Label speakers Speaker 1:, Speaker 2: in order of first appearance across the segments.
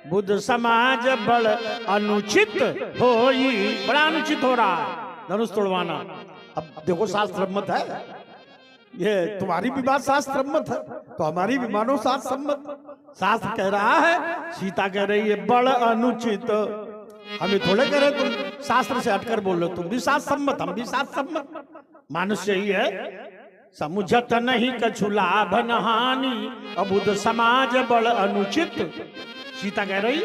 Speaker 1: बुद्ध समाज बड़ अनुचित हो, बड़ा अनुचित हो रहा है धनुष तोड़वाना। अब देखो शास्त्र मत है, ये तुम्हारी भी बात शास्त्र मत है तो हमारी भी मानो शास्त्र सम्मत। शास्त्र कह रहा है, सीता कह रही है बड़ अनुचित। हमें थोड़े कह रहे तुम शास्त्र से हटकर बोल रहे, तुम भी शास्त्र सम्मत हम भी शास्त्र सम्मत। मानुष्य ही है, समुझत नहीं कछु लाभ न हानि, अबुध समाज बड़ अनुचित। सीता कह रही,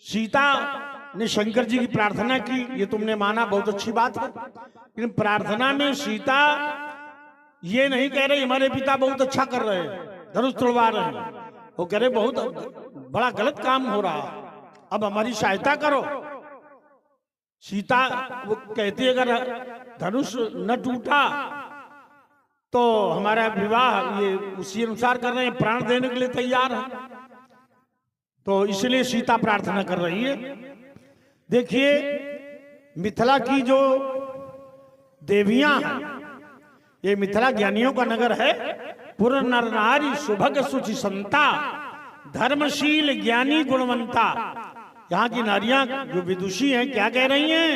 Speaker 1: सीता ने शंकर जी की प्रार्थना की, ये तुमने माना, बहुत अच्छी बात है। लेकिन प्रार्थना में सीता ये नहीं कह रही हमारे पिता बहुत अच्छा कर रहे हैं, धनुष तोड़वा रहे हैं। वो कह रहे बहुत बड़ा गलत काम हो रहा, अब हमारी सहायता करो। सीता वो कहती है अगर धनुष न टूटा तो हमारा विवाह ये उसी अनुसार कर रहे हैं, प्राण देने के लिए तैयार है। तो इसलिए सीता प्रार्थना कर रही है। देखिए मिथिला की जो देवियां हैं, ये मिथिला ज्ञानियों का नगर है। पुर नर नारी सुभग सुचि संता, धर्मशील ज्ञानी गुणवंता। यहाँ की नारियां जो विदुषी हैं क्या कह रही हैं,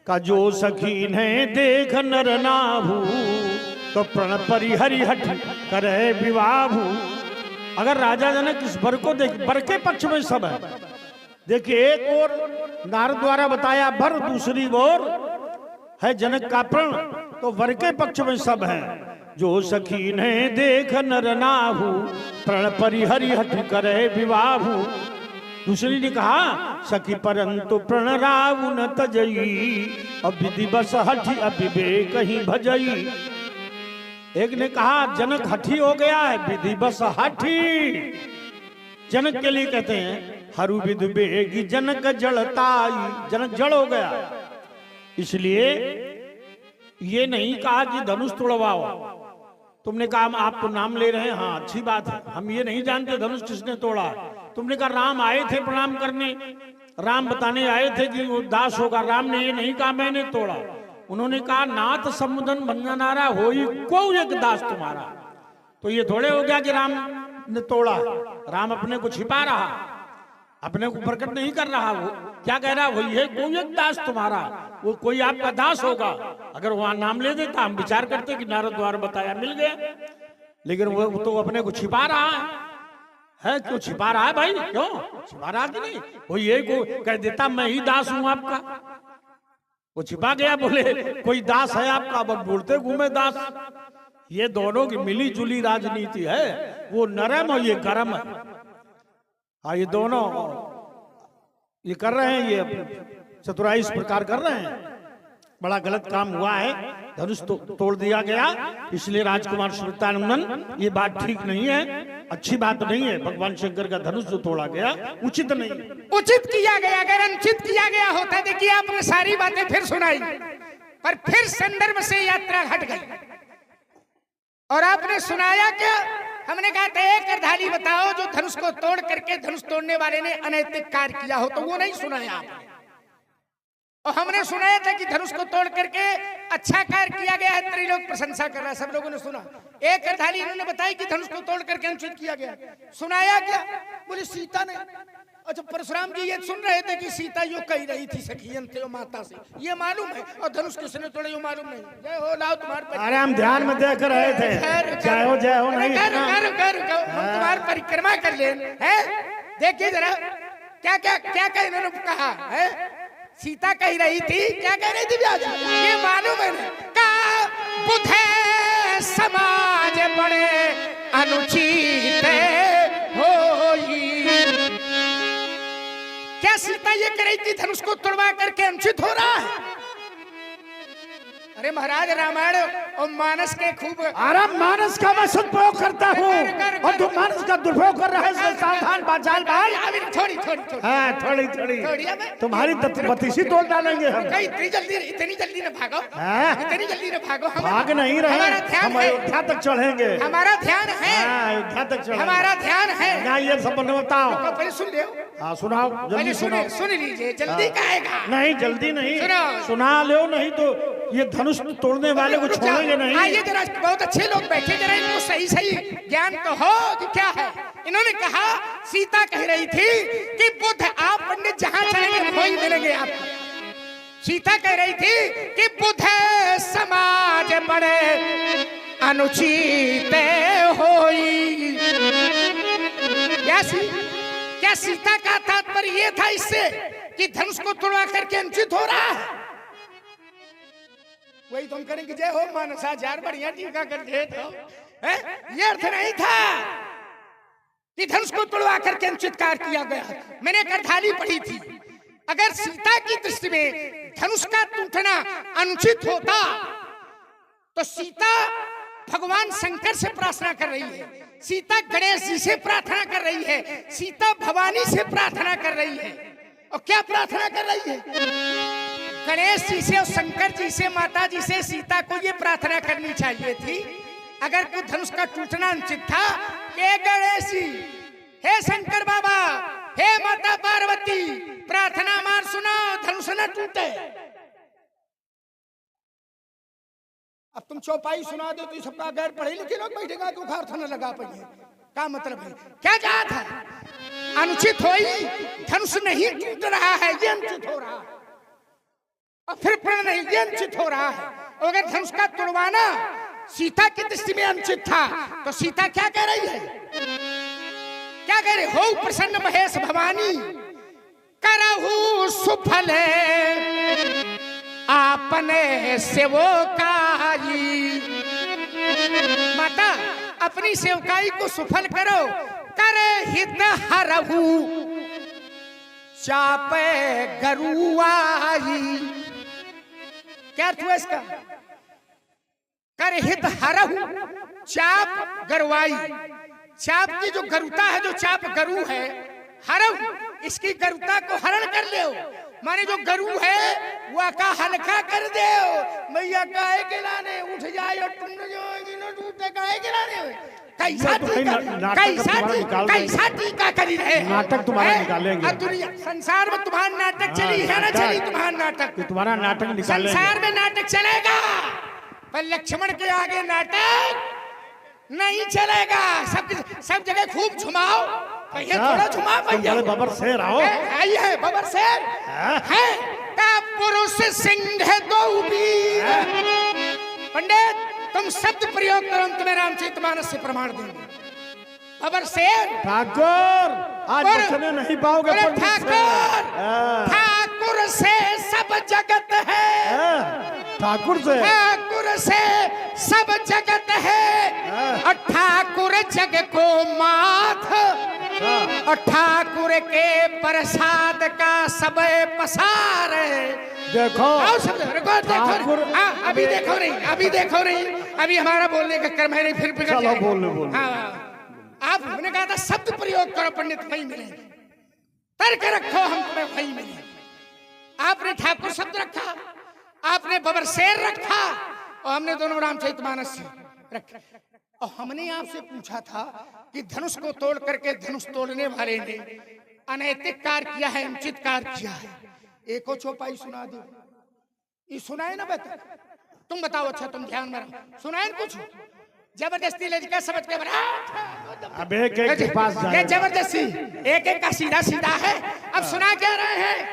Speaker 1: का जो सखीन है देख नर नाभू, तो प्रण परिहरि हठ करे विवाहू। अगर राजा जनक इस वर को देख, वर के पक्ष में सब है। देखिए एक और नारद द्वारा बताया भर, दूसरी ओर है जनक का प्रण, तो वर के पक्ष में सब है। जो सखी ने देख नर नाहू, प्रण परिहरि हठ करे विवाहू। दूसरी ने कहा सखी परंतु प्रण राव न तजई, अब विधि बस हठी अविवेक ही भजई। एक ने कहा जनक हठी हो गया है, विधि बस हठी। जनक के लिए कहते हैं हरु विधि बेगी जनक जड़ताई, जनक जड़ हो गया। इसलिए ये नहीं कहा कि धनुष तोड़वाओ। तुमने कहा आप तो नाम ले रहे हैं, हाँ अच्छी बात है, हम ये नहीं जानते धनुष किसने तोड़ा। तुमने कहा राम आए थे प्रणाम करने, राम बताने आए थे कि वो दास होगा। राम ने ये नहीं कहा मैंने तोड़ा, उन्होंने कहा नाथ समुदन भंजनारा हो को एक दास तुम्हारा। तो ये थोड़े हो गया कि राम ने तोड़ा। राम अपने को छिपा रहा, अपने को प्रकट नहीं कर रहा। वो क्या कह रहा, वही है कोई एक दास तुम्हारा, वो कोई आपका दास होगा। अगर वहां नाम ले देता हम विचार करते कि नारद द्वारा बताया मिल गया, लेकिन वो तो अपने को छिपा रहा है। क्यों छिपा रहा है भाई, क्यों छिपा रहा कि नहीं? वो ये को कह देता मैं ही दास हूं आपका, वो छिपा गया, बोले कोई दास है आपका, बस बोलते घूमे दास। ये दोनों की मिली जुली राजनीति है, वो नरम और ये गरम है। हाँ ये दोनों ये कर रहे हैं, ये चतुराई इस प्रकार कर रहे हैं। बड़ा गलत काम हुआ है, धनुष तो तोड़ दिया गया। इसलिए राजकुमार श्वेतानंदन ये बात ठीक नहीं है, अच्छी बात नहीं है। भगवान शंकर का धनुष जो तोड़ा गया उचित नहीं।
Speaker 2: उचित किया गया, अगर अनुचित किया गया होता, देखिए आपने सारी बातें फिर सुनाई, पर फिर संदर्भ से यात्रा हट गई और आपने सुनाया क्या? हमने कहा था एक अर्धाली बताओ जो धनुष को तोड़ करके धनुष तोड़ने वाले ने अनैतिक कार्य किया हो, तो वो नहीं सुनाया आपने। और हमने सुनाया था कि धनुष को तोड़ करके अच्छा कार्य किया गया है, त्रिलोक प्रशंसा कर रहा है, सब लोगों ने सुना। एक अर्धाली इन्होंने बताई कि धनुष को तोड़ करके अनुचित किया गया। सुनाया क्या? बोले सीता ने। अच्छा परशुराम जी ये सुन रहे थे कि सीता यो कही रही थी सखियन थे माता से, ये मालूम है, और धनुष किसने तोड़े यो मालूम नहीं। जय हो लाओ तुम्हारे।
Speaker 1: अरे हम ध्यान में देख रहे थे, जय हो जय हो नहीं।
Speaker 2: हम तुम्हारी परिक्रमा कर ले हैं। देखिए जरा क्या क्या क्या क्या इन्होंने कहा है। सीता कही रही थी, क्या कह रही थी ब्याज, ये मालूम है का बुध समाज बड़े अनुचित होई। क्या सीता ये कह रही थी धनुष को तोड़वा करके अनुचित हो रहा है? अरे महाराज रामायण और मानस के खूब।
Speaker 1: अरे मानस का मैं सदुपयोग करता हूँ और तुम मानस का दुरुपयोग कर रहे हो। सावधान बाचाल भाई।
Speaker 2: थोड़ी
Speaker 1: तुम्हारी बत्तीसी तोड़ डालेंगे हम।
Speaker 2: इतनी जल्दी न भागो, इतनी जल्दी न भागो।
Speaker 1: भाग नहीं रहे, हम अयोध्या तक चढ़ेंगे।
Speaker 2: हमारा ध्यान है,
Speaker 1: अयोध्या तक चढ़ेंगे,
Speaker 2: हमारा ध्यान है।
Speaker 1: ना ये सब बताओ,
Speaker 2: पहले सुन लो।
Speaker 1: हाँ सुनाओ, जल्दी सुनाओ।
Speaker 2: सुन लीजिए, जल्दी कहेगा
Speaker 1: नहीं, जल्दी नहीं, सुना लो, नहीं तो ये धनुष तोड़ने वाले को छोड़ेंगे नहीं।
Speaker 2: आइए जरा, बहुत अच्छे लोग बैठे, जरा इनको सही सही ज्ञान तो हो कि क्या है। इन्होंने कहा सीता कह रही थी कि बुद्ध आप पंडित जहां चलेंगे वहीं मिलेंगे आपको। सीता कह रही थी कि बुद्ध समाज बड़े अनुचित होई। क्या सीता का तात्पर्य ये था इससे कि धनुष को तोड़वा करके अनुचित हो रहा है? वही तुम करेंगे जय हो मानसा जार बढ़िया टीका कर दे तो ये अर्थ नहीं था कि धनुष को तोड़वा करके अनुचित कार्य किया गया। मैंने करधानी पढ़ी थी, अगर सीता की दृष्टि में धनुष का टूटना अनुचित होता तो सीता भगवान शंकर से प्रार्थना कर रही है, सीता गणेश जी से प्रार्थना कर रही है, सीता भवानी से प्रार्थना कर रही है। और क्या प्रार्थना कर रही है? गणेश जी से और शंकर जी से, माता जी से सीता को ये प्रार्थना करनी चाहिए थी, अगर कोई धनुष का टूटना अनुचित था, हे गणेश जी, हे शंकर बाबा, हे माता पार्वती, प्रार्थना मार सुनाओ, धनुष न टूटे। अब तुम चौपाई सुना दो तो सबका गैर पढ़े लिखे लोग बैठेगा तो अर्थ न लगा पाइए। क्या मतलब है? क्या कहा था? अनुचित होई, धनुष नहीं टूट रहा है, ये अनुचित हो रहा है। और फिर प्रण नहीं, ये अनुचित हो रहा है। अगर धनुष का तोड़वाना सीता की दृष्टि में अनुचित था तो सीता क्या कह रही है? क्या कह रही? हो प्रसन्न महेश भवानी करहु सुफल आपने सेवकाई। माता अपनी सेवकाई को सुफल करो, करे हित हरहु चापे गरुआई। क्या अर्थ हुआ इसका? कर हित हरहु चाप गरुआई। चाप की जो गरुता है, जो चाप गरु है, हरहु इसकी गरुता को हरण कर ले, माने जो गरु है वह का हल्का कर दे। मैया काहे के लाने उठ जाए और तुम जो टूटे काहे के लाने। कैसा टीका करी रहे?
Speaker 1: नाटक तुम्हारा निकालेंगे।
Speaker 2: दुनिया संसार में तुम्हारा नाटक चली है ना, चली तुम्हारा नाटक,
Speaker 1: तुम्हारा नाटक निकालेंगे।
Speaker 2: संसार में नाटक चलेगा पर लक्ष्मण के आगे नाटक नहीं चलेगा। सब जगह खूब झुमाओ, ये थोड़ा झुमा भैया।
Speaker 1: बबर शेर आओ,
Speaker 2: आइए बबर शेर है का पुरुष सिंह दो वीर। पंडित तुम शब्द प्रयोग करो, तुम्हें रामचरितमानस से प्रमाण देंगे। बबर शेर
Speaker 1: ठाकुर आज बचने नहीं पाओगे।
Speaker 2: ठाकुर से सब जगत है,
Speaker 1: ठाकुर से
Speaker 2: सब जगत है, और ठाकुर जग को माथ, और ठाकुर के प्रसाद का सब पसार।
Speaker 1: देखो
Speaker 2: अभी देखो नहीं, अभी हमारा बोलने का क्रम है नहीं, फिर बिगड़ जाएगा।
Speaker 1: बोल।
Speaker 2: आपने कहा था शब्द प्रयोग करो पंडित, वही मिलेंगे। तर्क रखो, हम तुम्हें वही मिलेंगे। आपने ठाकुर शब्द रखा, आपने बबर शेर रखा, और हमने दोनों रामचरितमानस से रखा। और हमने आपसे पूछा था कि धनुष को तोड़ करके धनुष तोड़ने वाले ने अनैतिक कार्य किया है, अनुचित कार्य किया है। एको चौपाई सुना दो। ये सुनाए ना बेटा? तुम बताओ। अच्छा तुम ध्यान में रहो, सुनाए कुछ? जबरदस्ती लड़का समझ के
Speaker 1: अब एक के पास जाए।
Speaker 2: जबरदस्ती एक का सीधा सीधा है। अब सुना क्या रहे हैं?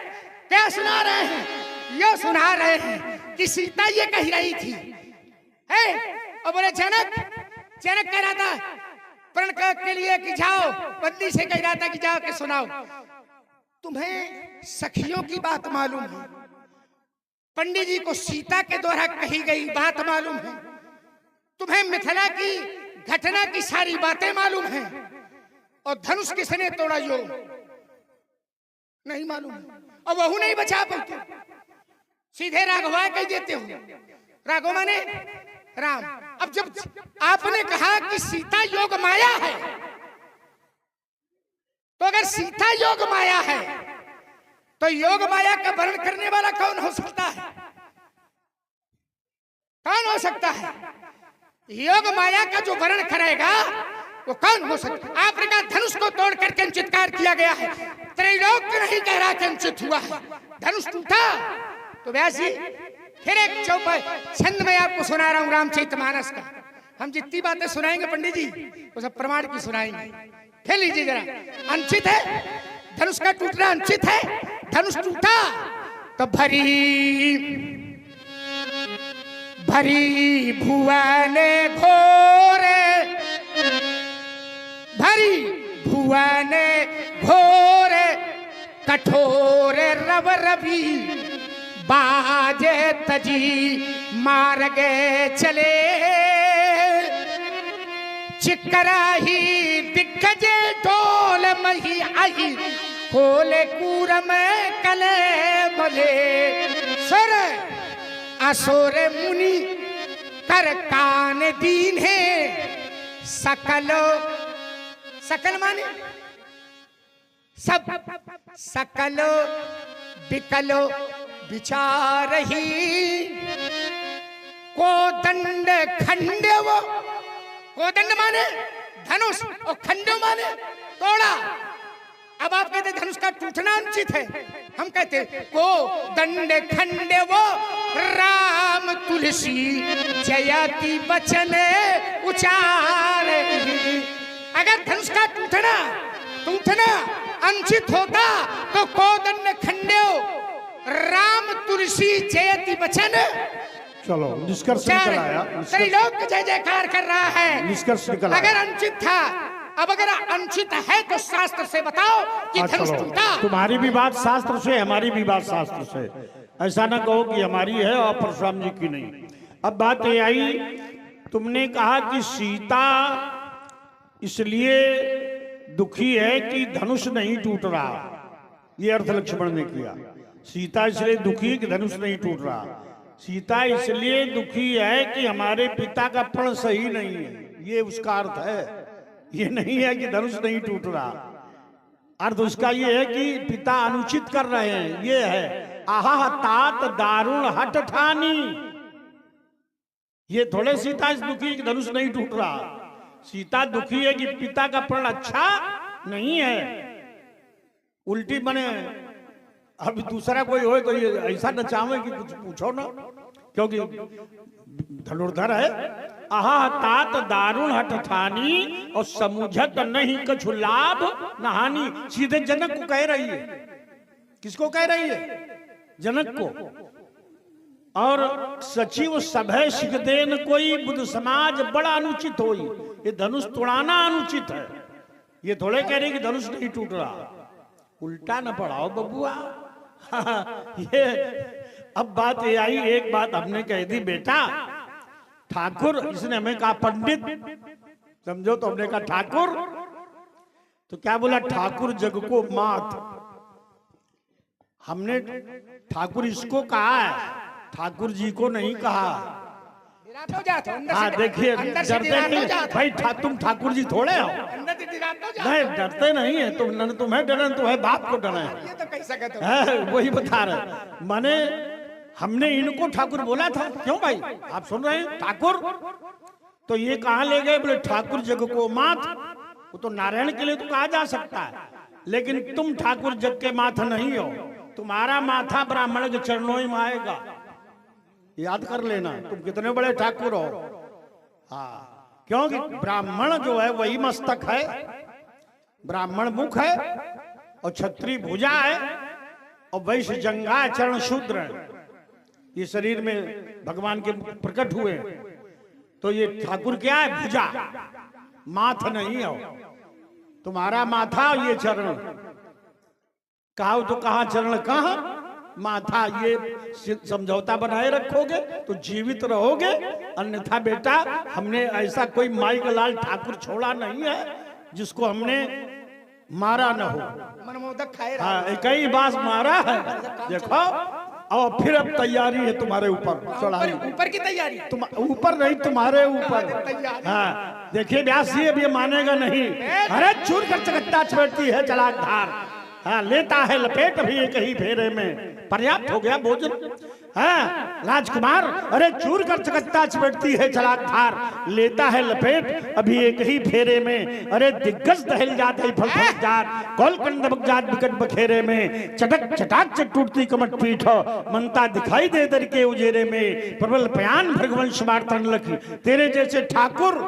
Speaker 2: क्या सुना रहे हैं? ये सुना रहे हैं कि सीता ये कह रही थी है, और बोले जनक कह रहा था प्रण के लिए कि जाओ, बंदी से कह रहा था कि जाओ के सुनाओ। तुम्हें सखियों की बात मालूम है, पंडित जी को सीता के द्वारा कही गई बात मालूम है, तुम्हें मिथिला की घटना की सारी बातें मालूम है, और धनुष किसने तोड़ा यो नहीं मालूम है, और वहू नहीं बचा पाते। सीधे राघवा कह देते हो। राघव माने राम। अब जब आपने कहा कि सीता योग माया है, तो अगर सीता योग माया है तो योग माया का वर्णन करने वाला कौन हो सकता है? कौन हो सकता है? योग माया का जो वर्णन करेगा वो कौन हो सकता है? आपने कहा धनुष को तोड़ करके अनुचित कार्य किया गया है, त्रैलोक्य नहीं कह रहा कि अनुचित हुआ है। धनुष टूटा तो वैसे फिर एक चौपाई छंद में आपको सुना रहा हूं रामचरितमानस का। हम जितनी बातें सुनाएंगे पंडित जी वो सब प्रमाण की सुनाएंगे। फिर लीजिए जरा, अंचित है धनुष का टूटना, अंचित है धनुष टूटा तो भरी भरी भुवन घोर, भरी भुवन घोर कठोर रव रवि बाजे तजी मार्गे चले, चिकरा ही दिग्गज ढोल मही आई खोले कूरम कले मले, सर असुर मुनि कर कान दीन है, सकलो सकल माने सब, सकलो विकलो विचार ही को दंड खंडव, कोदंड माने धनुष और खंडव माने तोड़ा। अब आप कहते धनुष का टूटना अनुचित है, हम कहते को दंड खंडव राम तुलसी जयति बचन उचार। अगर धनुष का टूटना अनुचित होता तो कोदंड खंडव राम तुलसी जयति बचन,
Speaker 1: चलो निष्कर्ष निकल आया,
Speaker 2: त्रिलोक जय जयकार कर रहा है,
Speaker 1: निष्कर्ष निकल आया।
Speaker 2: अगर अनुचित था, अब अगर अनुचित है तो शास्त्र से बताओ कि धनुष टूटा।
Speaker 1: तुम्हारी भी बात शास्त्र से, हमारी भी बात शास्त्र से, ऐसा ना कहो कि हमारी है और परशुराम जी की नहीं। अब बात ये आई, तुमने कहा कि सीता इसलिए दुखी है कि धनुष नहीं टूट रहा, ये अर्थ लक्ष्मण ने किया। सीता इसलिए दुखी है कि धनुष नहीं टूट रहा, सीता इसलिए दुखी है कि हमारे पिता का प्रण सही नहीं है, ये उसका अर्थ है। ये नहीं है कि धनुष नहीं टूट रहा, अर्थ उसका ये है कि पिता अनुचित कर रहे हैं, ये है। आहा तात दारुण हठ ठानी, ये थोड़े सीता इस दुखी है कि धनुष नहीं टूट रहा, सीता दुखी है कि पिता का प्रण अच्छा नहीं है। उल्टी बने अब दूसरा कोई हो तो ये ऐसा नचावे कि कुछ पूछो ना, क्योंकि धनुर्धर है। आहा तात दारुण हठ ठानी और समुझत नहीं कछु लाभ नहानी, सीधे जनक को कह रही है। किसको कह रही है? जनक को। और सचिव सभय सिखदेन कोई बुद्ध समाज बड़ा अनुचित होई, ये धनुष तोड़ाना अनुचित है, ये थोड़े कह रहे कि धनुष नहीं टूट रहा। उल्टा न पढ़ाओ बबुआ। ये अब बात ये आई, एक बात हमने कह दी, बेटा ठाकुर, इसने हमें कहा पंडित, समझो तो हमने कहा ठाकुर, तो क्या बोला? ठाकुर जग को मात। हमने ठाकुर इसको कहा है, ठाकुर जी को नहीं कहा। हाँ देखिए, डरते नहीं भाई, तुम ठाकुर जी थोड़े हो, नहीं डरते नहीं है तुम, न तुम्हें डरे तुम्हें बाप को डरे है, वही बता रहे। माने हमने इनको ठाकुर बोला था, क्यों भाई आप सुन रहे हैं? ठाकुर तो ये कहाँ ले गए? बोले ठाकुर जग को माथ, वो तो नारायण के लिए तो कहा जा सकता है, लेकिन तुम ठाकुर जग के माथा नहीं हो, तुम्हारा माथा ब्राह्मण के चरणों में आएगा, याद कर लेना, तुम कितने बड़े ठाकुर हो। हाँ, क्योंकि ब्राह्मण जो है वही मस्तक है, ब्राह्मण मुख है और क्षत्रिय भुजा है और वैश्य जंघा चरण शूद्र है। ये शरीर में भगवान के प्रकट हुए, तो ये ठाकुर क्या है? भुजा, माथा नहीं हो। तुम्हारा माथा ये चरण, कहा तो कहा चरण, कहा माथा, ये समझौता बनाए रखोगे तो जीवित रहोगे, अन्यथा बेटा हमने ऐसा कोई माई का लाल ठाकुर छोड़ा नहीं है जिसको हमने मारा न हो।
Speaker 2: मनमोदक खाए रहा।
Speaker 1: हाँ, कई बार मारा है, देखो। और फिर अब तैयारी है तुम्हारे ऊपर चढ़ाई,
Speaker 2: ऊपर की तैयारी,
Speaker 1: तुम ऊपर नहीं, तुम्हारे ऊपर। हाँ देखिए व्यास जी, अब ये मानेगा नहीं। अरे चूर कर चकत्ता चबेटती है चलाक धार, हाँ लेता है लपेट अभी एक ही फेरे में, पर्याप्त हो गया भोजन। हाँ राजकुमार, अरे चूर कर चकत्ता चबेटती है चलाक धार, लेता है लपेट अभी एक ही फेरे में। अरे दिग्गज दहल जात है फल फल जात, कौल कंदबक जात विकट बखेरे में, चटक चटाक चट टूटती कमट पीठ, मनता दिखाई दे दर के उजेरे में, प्रबल प्यान भृगवंश मार्तन लख, तेरे जैसे ठाकुर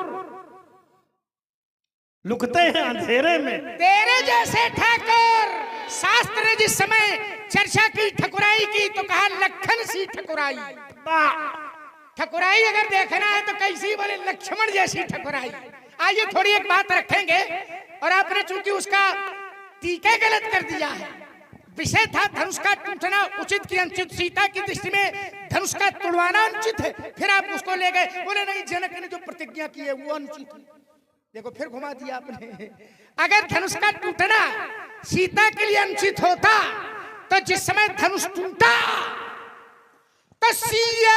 Speaker 1: लुकते हैं अंधेरे में।
Speaker 2: तेरे जैसे ठाकुर शास्त्र ने जिस समय चर्चा की ठकुराई की तो कहा लखन सी ठकुराई। ठकुराई अगर देखना है तो कैसी बोले लक्ष्मण जैसी ठकुराई। आइए थोड़ी एक बात रखेंगे, और आपने चूंकि उसका टीका गलत कर दिया है। विषय था धनुष का टूटना उचित की अनुचित, सीता की दृष्टि में धनुष का तुड़वाना अनुचित है, फिर आप उसको ले गए, बोले नहीं जनक ने जो प्रतिज्ञा की है वो अनुचित है। देखो फिर घुमा दिया आपने। अगर धनुष का टूटना सीता के लिए अनुचित होता तो जिस समय धनुष टूटा तो सीए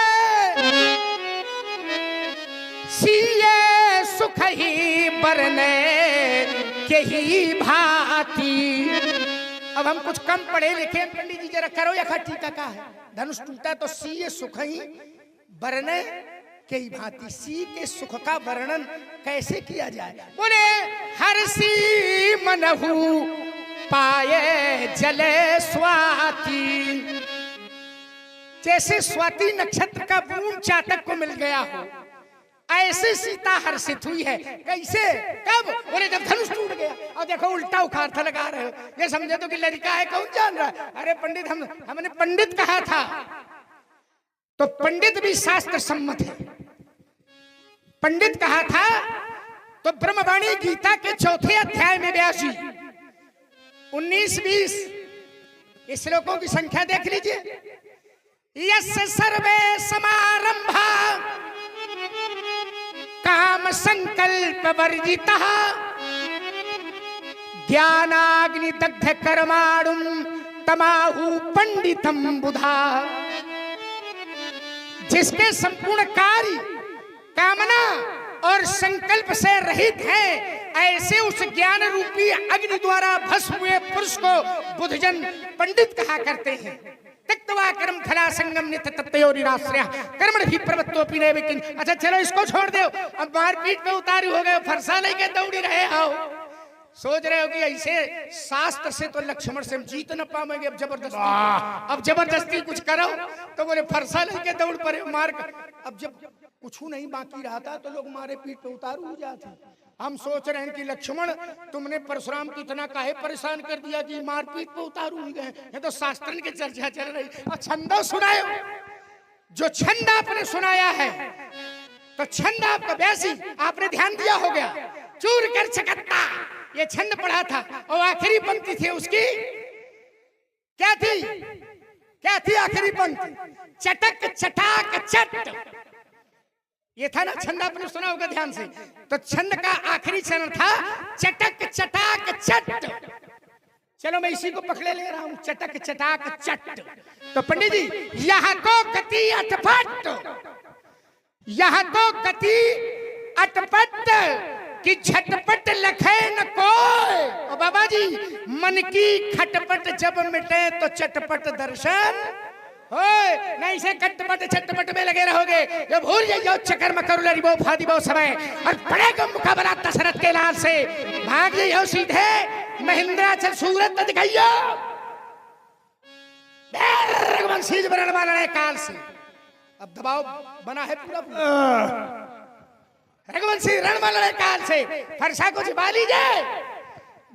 Speaker 2: सुख ही बरने के ही भांति। अब हम कुछ कम पढ़े लिखे, पंडित जी जरा करो या टीका का है। धनुष टूटा तो सीए सुख ही बरने के ही भांति। सी के सुख का वर्णन कैसे किया जाए? बोले हर सी मनहु पाए जले स्वाति। जैसे स्वाति नक्षत्र का बूंद चातक को मिल गया हो, ऐसे सीता हर्षित हुई है। कैसे? कब? बोले जब धनुष टूट गया। और देखो उल्टा उखाड़ था लगा रहे हो, ये समझे तो कि लड़का है, कौन जान रहा है? अरे पंडित, हमने पंडित कहा था तो पंडित भी शास्त्र सम्मत है। पंडित कहा था तो ब्रह्मवाणी गीता के 4थे अध्याय में 82, 19, 20 इस श्लोकों की संख्या देख लीजिए। यस्य सर्वे समारंभा काम संकल्प वर्जितः ज्ञानाग्नि दग्ध कर्माणुम तमाहु पंडितम बुधा। जिसके संपूर्ण कार्य कामना और संकल्प से रहित है, ऐसे उस ज्ञान रूपी अग्नि द्वारा भस्म हुए पुरुष को बुद्धजन पंडित कहा करते हैं। त्यक्त्वा कर्म फला संगम नित्य तत्त्वयोरिराश्रयः कर्मण भी प्रवृत्तोपि नैवेकिन। अच्छा चलो इसको छोड़ दो, अब मारपीट पे उतारू हो गए, फरसा लेके दौड़ी रहे हो। सोच रहे हो कि ऐसे शास्त्र से तो लक्ष्मण से हम जीत न पाएंगे, अब जबरदस्ती कुछ करो तो बोले फरसा लेके दौड़ पड़े मार कर। अब जब कुछ नहीं बाकी रहा था तो लोग मारे पीठ पे उतारू हो जाते। हम सोच रहे हैं कि लक्ष्मण तुमने परशुराम को इतना काहे परेशान कर दिया कि मारपीट पे उतारू हो गए। ये तो शास्त्रन की चर्चा चल रही। और छंदो सुनायो, जो छंद आपने सुनाया है तो छंद आपका वैसी आपने ध्यान दिया हो गया। चूर कर चकत्ता ये छंद पढ़ा था, और आखिरी पंक्ति थी उसकी क्या थी? क्या थी आखिरी पंक्ति? चटक चटाक चट। ये था ना छंद, आपने सुना होगा ध्यान से। तो छंद का आखिरी चरण था चटक चटाक चट। चलो मैं इसी को पकड़े ले रहा हूं, चटक चटाक चट। तो पंडित जी यहाँ को गति अटपट, यहाँ को गति अटपट कि झटपट लखे न कोई। और बाबा जी मन की खटपट जब मिटे तो चटपट दर्शन होए। नहीं से कटपट छटपट में लगे रहोगे, ये भूल जाइए चक्कर में करो लड़ी वो फादी वो समय, और पड़ेगा मुकाबला दशरथ के लाल से। भाग जाइए सीधे महेंद्राचल सूरत दिखाइयो रघुवंशी बरण वाला काल से। अब दबाव बना है पूरा रघुवंशी रणमल काल से। फरसा को छिपा लीजिए,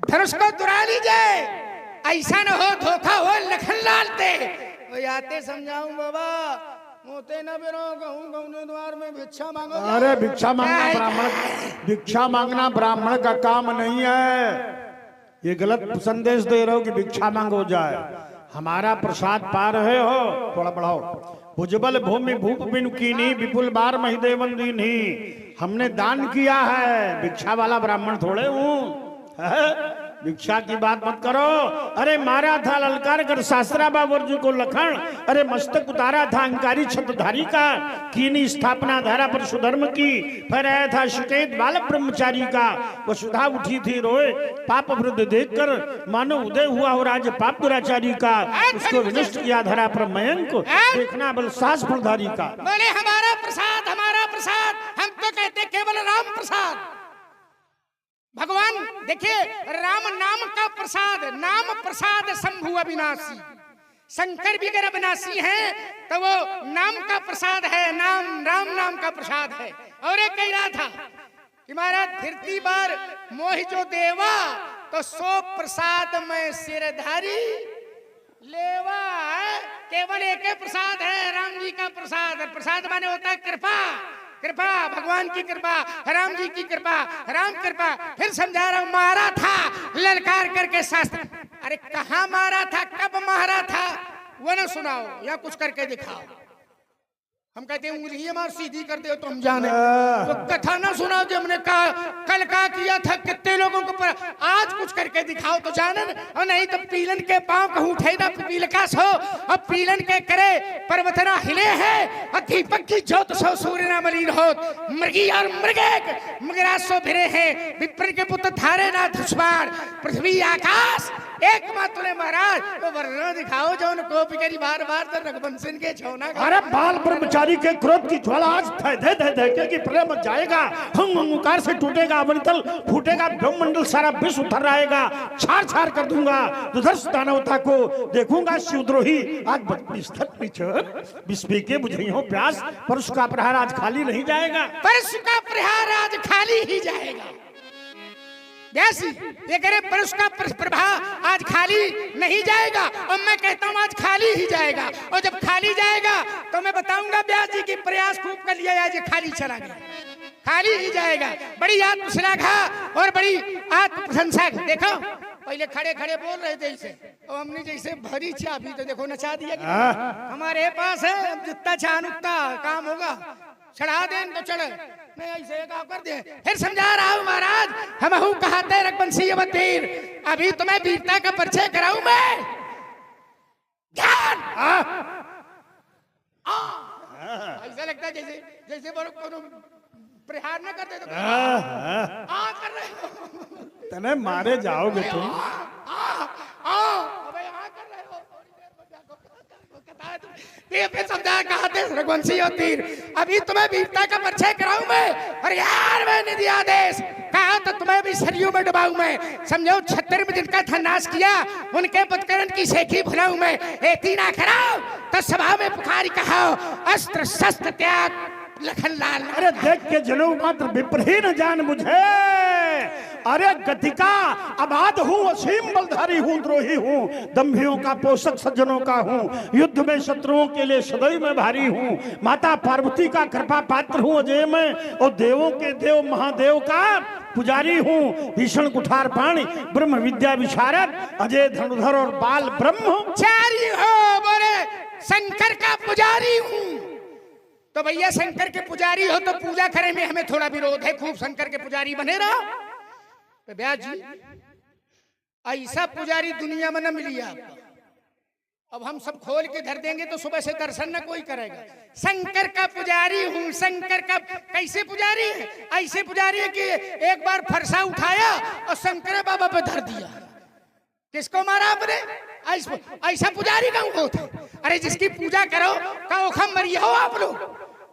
Speaker 2: धनुष को दुरा लीजिए, ऐसा न हो धोखा हो लखन लालते। आते समझाऊं बाबा, मोते न बिरो कहूं गौने द्वार में भिक्षा मांगो।
Speaker 1: अरे भिक्षा मांगना ब्राह्मण, भिक्षा मांगना ब्राह्मण का काम नहीं है। ये गलत संदेश दे रहे हो कि भिक्षा मांगो जाए। हमारा प्रसाद पा रहे हो, थोड़ा बढ़ाओ। भुजबल भूमि भूप बिनु कीनी विपुल बार महिदेवन दीनी। हमने दान किया है, भिक्षा वाला ब्राह्मण थोड़े हूँ। भिक्षा की बात मत करो। अरे मारा था ललकार कर शास्त्रा बाबरजू को लखन, अरे मस्तक उतारा था अंकारी छत्रधारी का, कीनी स्थापना धारा पर सुधर्म की, फिर आया था सुकेत बालक ब्रह्मचारी का। वसुधा उठी थी रोए पाप वृद्ध देखकर, मानो उदय हुआ हो राज पाप दुराचारी का। उसको विनष्ट किया धरा पर मयंक को, देखना बल सास फलधारी का।
Speaker 2: बोले हमारा प्रसाद, हमारा प्रसाद, हम तो कहते केवल राम प्रसाद। भगवान देखिए राम नाम का प्रसाद, नाम प्रसाद शंभु अविनाशी। शंकर भी अगर अविनाशी है तो वो नाम का प्रसाद है, नाम राम नाम का प्रसाद है। और एक कह रहा था कि महाराज धरती बार मोहि जो देवा तो सो प्रसाद में सिरधारी लेवा है। केवल एक ही प्रसाद है, राम जी का प्रसाद। प्रसाद माने होता है कृपा, कृपा भगवान की कृपा, राम जी की कृपा, राम कृपा। फिर समझा रहा हूं, मारा था ललकार करके शास्त्र। अरे कहाँ मारा था, कब मारा था, वो ना सुनाओ या कुछ करके दिखाओ। हम कहते हैं उंगली मार सीधी कर दे तो हम जाने, तो कथा ना सुनाओ जो हमने कहा कल का किया था कितने लोगों को पर आज कुछ करके दिखाओ तो जाने। और नहीं तो पीलन के पांव कहूं उठे ना पीलकास हो, अब पीलन के करे पर्वतना हिले है, और दीपक की ज्योत सो सूर्य ना मलिन हो, मृगी और मृगेक मृगराज सो भिरे हैं, विप्र के पुत्र धारे ना धुष्मार, पृथ्वी आकाश एक मात्र महाराज। तो वर्णन दिखाओ जो उनको पिकरी बार बार तो रघुवंशन के छोना।
Speaker 1: अरे बाल ब्रह्मचारी के क्रोध की ज्वाला आज धे कि प्रलय मच जाएगा, हंकार से टूटेगा, अवनितल फूटेगा, ब्रह्मंडल सारा विश्व उतर आएगा, छाड़ छाड़ कर दूंगा दुधर्ष दानवता को, देखूंगा शिवद्रोही आज विस्पी के बुझई हो प्यास, पर उसका प्रहार आज खाली नहीं जाएगा,
Speaker 2: पर उसका प्रहार आज खाली ही जाएगा। ये करे पर उसका प्रभाव आज खाली नहीं जाएगा, और मैं कहता हूं आज खाली ही जाएगा। और जब खाली जाएगा तो मैं बताऊंगा व्यास जी की प्रयास खूब कर लिया, आज ये खाली चला गया, खाली ही जाएगा। बड़ी आत्मश्लाघा और बड़ी आत्म प्रशंसा। देखो पहले खड़े खड़े बोल रहे थे इसे, और हमने जैसे भरी चाबी तो देखो नचा दिया। हमारे पास है जितना चाहन उतना काम होगा, चढ़ा दें तो चढ़े, नहीं ऐसे काम कर दे। फिर समझा रहा हूं महाराज, हम हूं कहते रघुवंशी अवतीर, अभी तुम्हें वीरता का परिचय कराऊं मैं। ज्ञान ऐसा लगता है जैसे जैसे कोनो प्रहार न करते तो कर रहे हो,
Speaker 1: तने मारे जाओगे तुम।
Speaker 2: अबे कर रहे हो, समझा कहते रघुवंशी अवतीर, अभी तुम्हें वीरता का परिचय कराऊं मैं। और यार मैंने दिया आदेश, कहा तो तुम्हें भी सरयू में डुबाऊं मैं। समझो 76 में जिनका था नाश किया, उनके पदकरण की सेखी भुलाऊं मैं। एती ना कराओ तो सभा में पुकारी कहो, अस्त्र शस्त्र त्याग लखन लाल।
Speaker 1: अरे देख के जनो मात्र विप्रही न जान मुझे, अरे गतिका अबाध हूँ, असीम बलधारी हूँ, द्रोही हूँ, दंभियों का पोषक सज्जनों का हूँ, युद्ध में शत्रुओं के लिए सदैव में भारी हूँ, माता पार्वती का कृपा पात्र हूँ अजय में, और देवों के देव महादेव का पुजारी हूँ, भीषण कुठार पाणी ब्रह्म विद्या विशारद, अजय धनुधर और बाल ब्रह्मचारी
Speaker 2: हो, बोले शंकर का पुजारी हूँ। तो भैया शंकर के पुजारी हो तो पूजा करे में हमें थोड़ा विरोध है, खूब शंकर के पुजारी बने रहो। तो ब्यास जी ऐसा पुजारी दुनिया में न मिली आपको, अब हम सब खोल के धर देंगे तो सुबह से दर्शन न कोई करेगा। शंकर का पुजारी हूँ, शंकर का कैसे पुजारी है, ऐसे पुजारी है कि एक बार फरसा उठाया और शंकर बाबा पे धर दिया। किसको मारा आपने, ऐसा पुजारी का होता है। अरे जिसकी पूजा करो का मरिया हो आप लोग,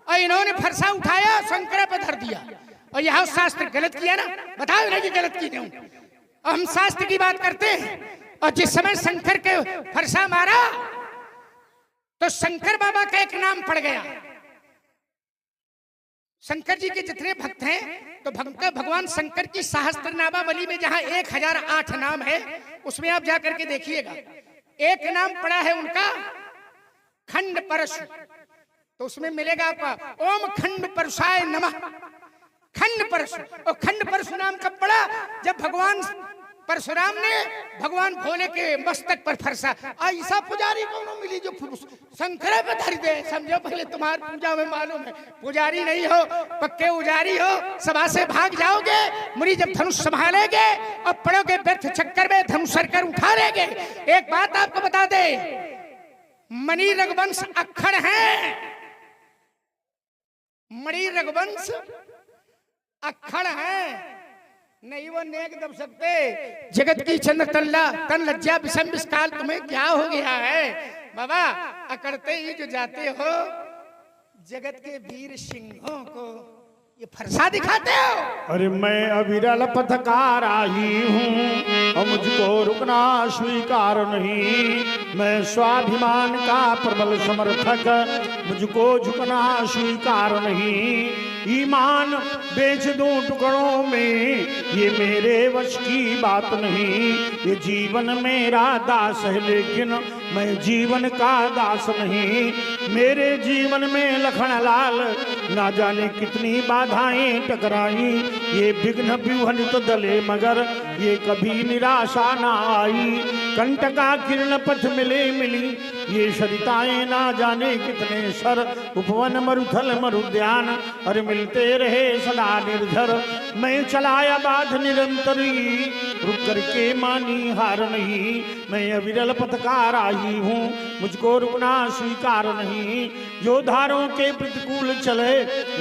Speaker 2: और इन्होंने फरसा उठाया शंकर पे धर दिया। और यह शास्त्र गलत किया ना, बताओ ना कि गलत की नहीं। और हम शास्त्र की बात करते हैं, और जिस समय शंकर के फरसा मारा तो शंकर बाबा का एक नाम पड़ गया। शंकर जी के जितने भक्त हैं तो भगवान शंकर की सहस्त्र नामावली में जहां 1008 नाम है, उसमें आप जाकर के देखिएगा, एक नाम पड़ा है उनका खंड परशु। तो उसमें मिलेगा आपका ओम खंड परसाय नमः, खंड परशु। और खंड परशु नाम कब पड़ा, जब भगवान परशुराम ने भगवान भोले के मस्तक पर फरसा। ऐसा पुजारी कौन मिली जो शंकर पे धर दे। समझो पहले तुम्हारी पूजा में मालूम है, पुजारी नहीं हो पक्के उजारी हो, सभा से भाग जाओगे। मुनि जब धनुष संभालेगे और पड़ोगे व्यर्थ चक्कर में, धनुष सरकर उठा लेंगे। एक बात आपको बता दे, मणि रघुवंश अक्खड़ है, मणि रघुवंश अक्खड़ है, नहीं वो नेक दब सकते। जगत की चंद तल्ला तन लज्जा विषम विस्काल, तुम्हें क्या हो गया है बाबा, अकड़ते ही जो जाते हो जगत के वीर सिंहों को ये फरसा दिखाते हो?
Speaker 1: अरे मैं अविरल पथकार आई हूँ और मुझको रुकना स्वीकार नहीं। मैं स्वाभिमान का प्रबल समर्थक, मुझको झुकना स्वीकार नहीं। ईमान बेच दूं टुकड़ों में, ये मेरे वश की बात नहीं। ये जीवन मेरा दास है लेकिन मैं जीवन का दास नहीं। मेरे जीवन में लखन लाल ना जाने कितनी बाधाएं टकराई। ये विघ्न व्यूहनित दले मगर ये कभी निराशा ना आई। कंटका किरण पथ मिले मिली ये सरिताएं ना जाने कितने सर। उपवन मरुथल मरुद्यान और मिलते रहे सदा निर्झर। मैं चलाया बाध निरंतरी रुक करके मानी हार नहीं। मैं अविरल पथकार आई हूँ, मुझको रुकना स्वीकार नहीं। जो धारों के प्रतिकूल चले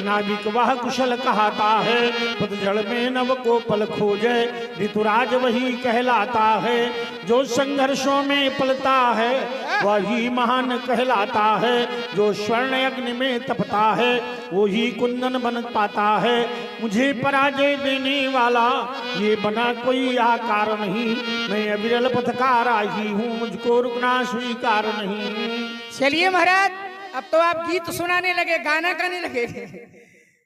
Speaker 1: नाविक वह कुशल कहता है। पतझड़ में नव को पल खोजे ऋतुराज वही कहलाता है। जो संघर्षों में पलता है वही महान कहलाता है। जो स्वर्ण अग्नि में तपता है वही कुंदन बन पाता है। मुझे पराजय देने वाला ये बना कोई आकार नहीं। मैं अविरल पथकार आई हूँ, मुझको रुकना स्वीकार नहीं।
Speaker 2: चलिए महाराज, अब तो आप गीत सुनाने लगे, गाना गाने लगे।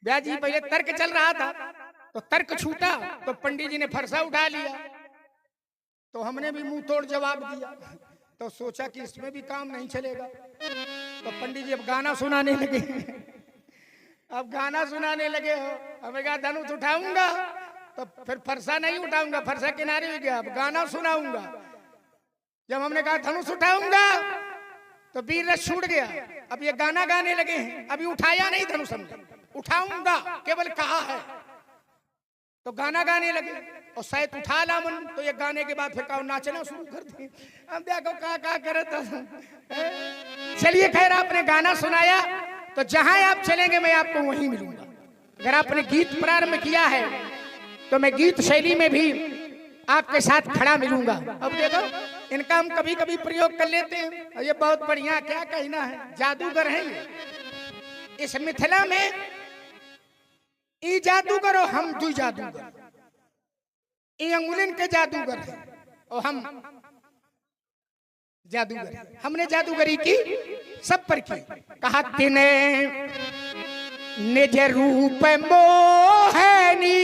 Speaker 2: ब्याह जी पहले तर्क चल रहा था तो तर्क छूटा तो पंडित जी ने फरसा उठा लिया, तो हमने भी मुंह तोड़ जवाब दिया। तो सोचा कि इसमें भी काम नहीं चलेगा, तो पंडित जी अब गाना सुनाने लगे। अब गाना सुनाने लगे हो, हमें कहा धनुष उठाऊंगा तो फिर फरसा नहीं उठाऊंगा, फरसा किनारे हो गया, अब गाना सुनाऊंगा। जब हमने कहा धनुष उठाऊंगा तो वीर रस छूट गया। अब ये गाना गाने लगे हैं, अभी उठाया नहीं धनुष, हमने उठाऊंगा केवल कहा है। तो गाना गाने लगे और शायद उठा ला मन, तो ये गाने के बाद फिर कहा नाचना शुरू कर दिए। अब देखो कहा करे तो। चलिए खैर, आपने गाना सुनाया तो जहां आप चलेंगे मैं आपको वहीं मिलूंगा। अगर आपने गीत प्रारंभ किया है तो मैं गीत शैली में भी आपके साथ खड़ा मिलूंगा। अब देखो इनका हम कभी कभी प्रयोग कर लेते हैं और ये बहुत बढ़िया, क्या कहना है, जादूगर है ये। इस मिथिला में ई जादूगर और हम दू जादूगर, ई अंगुलिन के जादूगर है और हम जादूगर। हमने जादूगरी की सब पर की। कहा तिने निज रूप मोहनी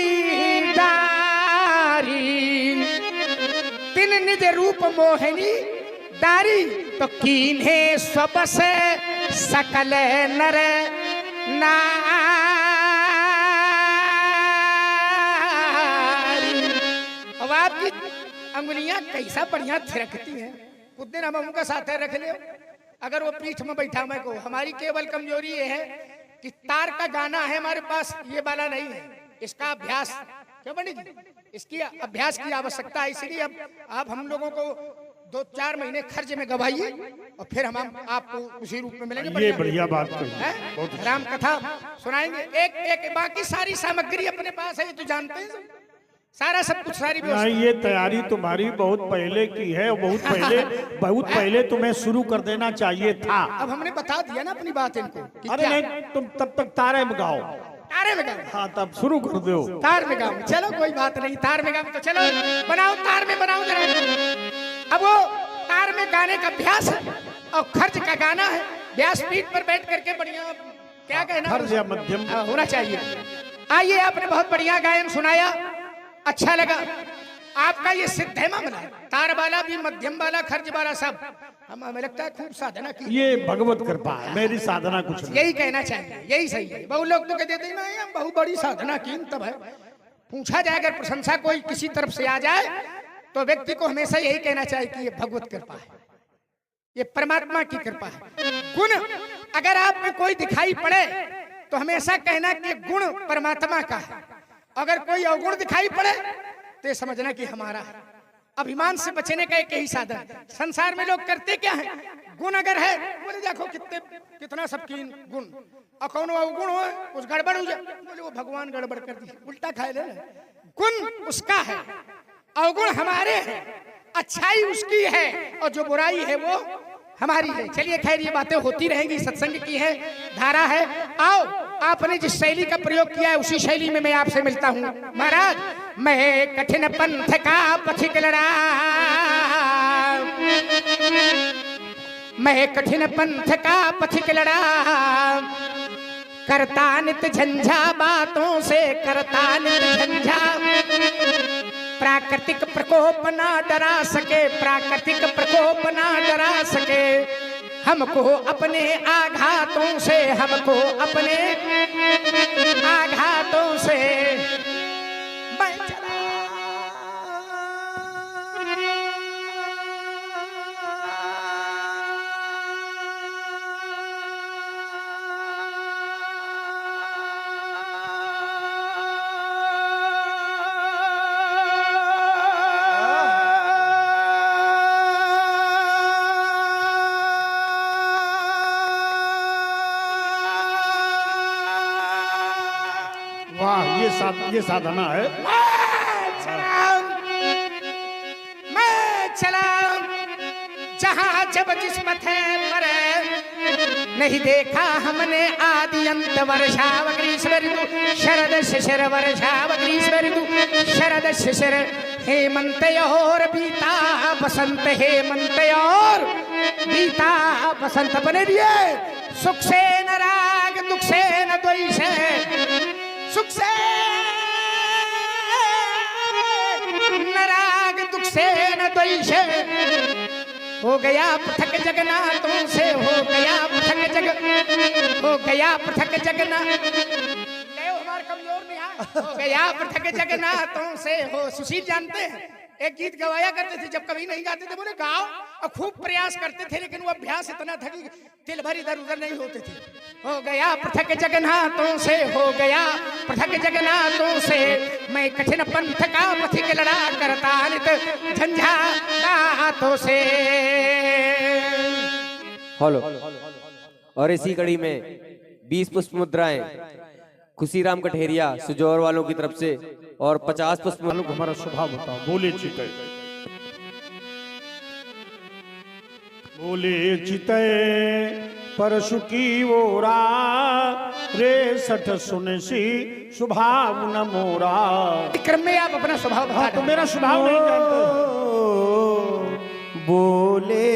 Speaker 2: दारी, तिन निज रूप मोहनी दारी, तो कीन्हे सबस सकल नर नारी। अब आपकी अंगुलियां कैसा बढ़िया थिरकती हैं। कुछ दिन हम उनका साथ रख ले, अगर वो पीठ में बैठा मैं को। हमारी केवल कमजोरी ये है कि तार का गाना है हमारे पास, ये वाला नहीं है। इसका अभ्यास, क्यों पंडित जी, इसकी अभ्यास की आवश्यकता है। इसलिए अब आप हम लोगों को 2-4 महीने खर्च में गवाइए और फिर हम आपको उसी रूप में मिलेंगे।
Speaker 1: ये बढ़िया बात कही।
Speaker 2: राम कथा सुनाएंगे एक एक, बाकी सारी सामग्री अपने पास है, ये तो जानते हैं सारा सब कुछ, सारी
Speaker 1: नहीं, ये तैयारी तुम्हारी बहुत पहले की है, बहुत पहले तुम्हें शुरू कर देना चाहिए था।
Speaker 2: अब हमने बता दिया ना अपनी बात इनको।
Speaker 1: अरे नहीं, तुम तब तक तारे में गाओ।
Speaker 2: तारे में गाओ?
Speaker 1: हाँ, तब शुरू कर दो।
Speaker 2: तार में गाओ, चलो कोई बात नहीं, तार में गाओ तो चलो बनाओ, तार में बनाओ जरा। अब वो तार में गाने का अभ्यास है और खर्च का गाना है। व्यासपीठ पर बैठ करके बढ़िया, क्या कहना,
Speaker 1: खर्च या मध्यम
Speaker 2: होना चाहिए। आइए, आपने बहुत बढ़िया गायन सुनाया, अच्छा लगा। आपका ये सिद्ध है मामला, तार वाला भी, मध्यम वाला, खर्च वाला, सब हमें लगता है खूब साधना की।
Speaker 1: ये भगवत कृपा है, मेरी साधना कुछ नहीं।
Speaker 2: यही कहना चाहिए, यही सही है। बहुत लोग तो कहते हैं ना बहुत बड़ी साधना की, तब है। पूछा जाए अगर प्रशंसा कोई किसी तरफ से आ जाए तो व्यक्ति को हमेशा यही कहना चाहिए कि ये भगवत कृपा है, ये परमात्मा की कृपा है। गुण अगर आप में कोई दिखाई पड़े तो हमेशा कहना कि गुण परमात्मा का है। अगर कोई अवगुण दिखाई पड़े तो ये समझना कि हमारा है। अभिमान से बचने का एक यही साधन। संसार में लोग करते क्या है, गुण अगर है बोले देखो कितना सबकी गुण, और कौन अवगुण हो कुछ गड़बड़ हो जाए बोले वो भगवान गड़बड़ कर दी, उल्टा खाए ले। गुण उसका है, अवगुण हमारे हैं, अच्छाई उसकी है और जो बुराई है वो हमारी है। चलिए खैर, ये बातें होती रहेंगी, सत्संग की है, धारा है। आओ आपने जिस शैली का प्रयोग किया है उसी शैली में मैं आपसे मिलता हूँ। महाराज, मैं कठिन पंथ का पथिक लड़ा, मैं कठिन पंथ का पथिक लड़ा, करता नित झंझा बातों से, करता नित झंझा। प्राकृतिक प्रकोप ना डरा सके, प्राकृतिक प्रकोप ना डरा सके हमको अपने आघातों से, हमको अपने आघातों से। मैं चला
Speaker 1: ये साधना है।
Speaker 2: मैं चला जहां जब जिस पथे पर नहीं देखा हमने आदि अंत। वर्षाव ग्रीष्म ऋतु शरद शिशिर, वर्षाव ग्रीष्म ऋतु शरद शिशिर, हेमंत और बीता बसंत, हेमंत और बीता बसंत। बने रहिए। सुख से न राग, दुख से न द्वेष, सुख से न राग, दुख से न द्वेष। हो गया पृथक जगन्नाथों से, हो गया पृथक जग, हो गया पृथक जगन्नाथ। हमारा कमजोर नहीं है। हो गया पृथक जगन्नाथों से। हो सुशील जानते हैं, एक गीत गवाया करते थे, जब कभी नहीं गाते थे बोले गाओ, और खूब प्रयास करते थे, लेकिन वो अभ्यास इतना था कि तिल भर इधर उधर नहीं होते थे। हो गया पृथक जगन्नाथों से, हो गया पृथक जगन्नाथों से, मैं कठिन पंथ का पथिक लड़ा, करता नित झंझावातों से।
Speaker 3: हेलो। और इसी कड़ी में 20 पुष्प मुद्राएं खुशीराम कठेरिया सुजौर वालों की तरफ से और 50 पुष्प
Speaker 1: वालों को हमारा स्वभाव बताओ। बोले चितय, बोले चितय परशु की ओरा, रे सठ सुन सी स्वभाव न मोरा।
Speaker 2: क्रम में आप अपना स्वभाव बता
Speaker 1: तो मेरा स्वभाव नहीं जानते।
Speaker 4: बोले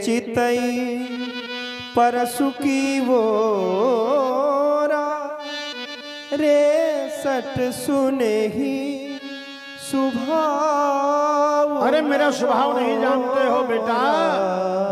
Speaker 4: चितई परसु की ओरा, रे सट सुने ही स्वभाव।
Speaker 1: अरे मेरा स्वभाव नहीं जानते हो बेटा।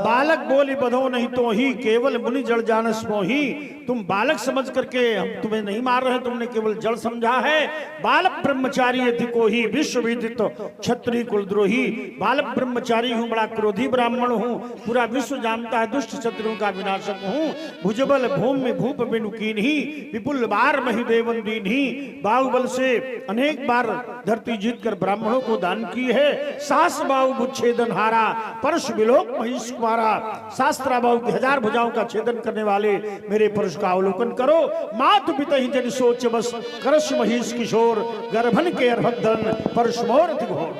Speaker 1: बालक बोली बधो नहीं तो ही, केवल मुनि जड़ जानस मोही। तुम बालक समझ करके हम तुम्हें नहीं मार रहे, तुमने केवल जड़ समझा है। बालक ब्रह्मचारी अधिको ही, विश्व विदित क्षत्रिय कुलद्रोही। बालक ब्रह्मचारी हूँ, बड़ा क्रोधी ब्राह्मण हूँ, पूरा विश्व जानता है दुष्ट क्षत्रियों का विनाशक हूँ। भुजबल भूमि भूप बिनु कीन्ही, विपुल बार मही देवन दीन्ही। बाहुबल से अनेक बार धरती जीतकर ब्राह्मणों को दान की है। सास बाहु बुच्छेदन हारा, परश विलोक महिष कुमारा। शास्त्रा बाहु की 1000 भुजाओं का छेदन करने वाले मेरे परश का अवलोकन करो। मातु पिता ही जन सोच बस, करश महिष किशोर, गर्भन के अर्भधन परश मोर अति घोर।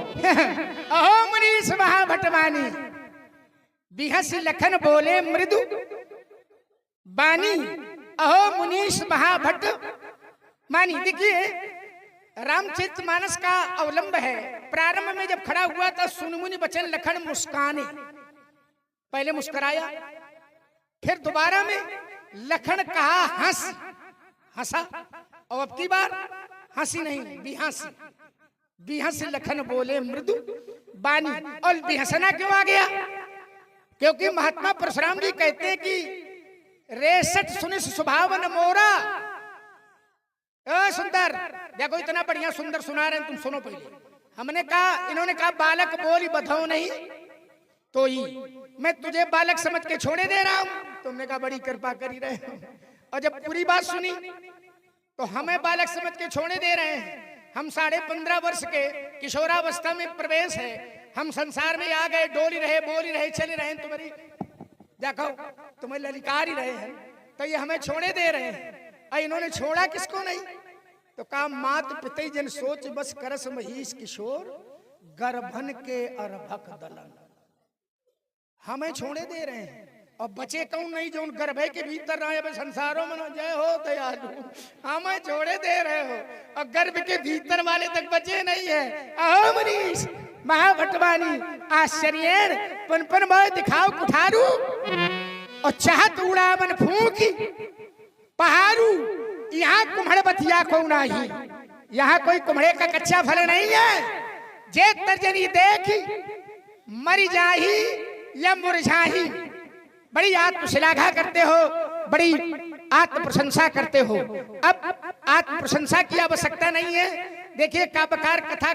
Speaker 2: अहो मुनीश महाभटवानी, बिहस लखन बोले मृदु बानी। अहो मुनीश महाभट मानी। देखिए, रामचरितमानस का अवलंब है। प्रारंभ में जब खड़ा हुआ था, सुनमुनि बचन लखन मुस्काने, पहले मुस्कुराया, फिर दोबारा में लखन कहा हंस, हंसा, और अब की बार हंसी नहीं, बिहंसी। बिहंस लखन बोले मृदु बानी। और बिहंसना क्यों आ गया? क्योंकि महात्मा परशुराम जी कहते हैं कि रेसठ सुनिस स्वभावन मोरा। सुंदर, देखो इतना बढ़िया सुंदर सुना रहे हैं, तुम सुनो पहले। हमने कहा, इन्होंने कहा बालक बोली बधाओ नहीं तो ही, मैं तुझे बालक समझ के छोड़े दे रहा हूं। तुमने कहा बड़ी कृपा करी रहे हो। और जब पूरी बात सुनी तो हमें बालक समझ के छोड़े दे रहे हैं। हम 15.5 वर्ष के किशोरावस्था में प्रवेश है, हम संसार में आ गए, डोली रहे, बोली रहे, चले रहे, तुम्हारी देखो तुम्हें ललकार ही रहे हैं, तो ये हमें छोड़े दे रहे हैं। और इन्होंने छोड़ा किसको नहीं? तो कहा मात पिता जन सोच बस, करस महिष किशोर, गर्भन के अर्भक दलन। हमें छोड़े दे रहे हैं और बचे कौन नहीं जो उन गर्भे के भीतर रहे अब संसारों में जय हो दयालु हमें जोड़े दे रहे हो और गर्भ के भीतर वाले तक बचे नहीं है। अहो मनीष महाभटवानी आश्चर्य पनपन भाई दिखाओ कुठारू और चाहत उड़ा मन फूकी पहाड़ू। यहाँ कुम्हड़ बतिया को नहीं, यहाँ कोई कुम्हड़े का कच्चा फल नहीं है। जे तर्जनी देखी मरी जाही या मुरझाही। बड़ी आत्मश्लाघा करते हो, बड़ी आत्म प्रशंसा करते हो। अब आत्म प्रशंसा की आवश्यकता नहीं है। देखिए काव्यकार कथा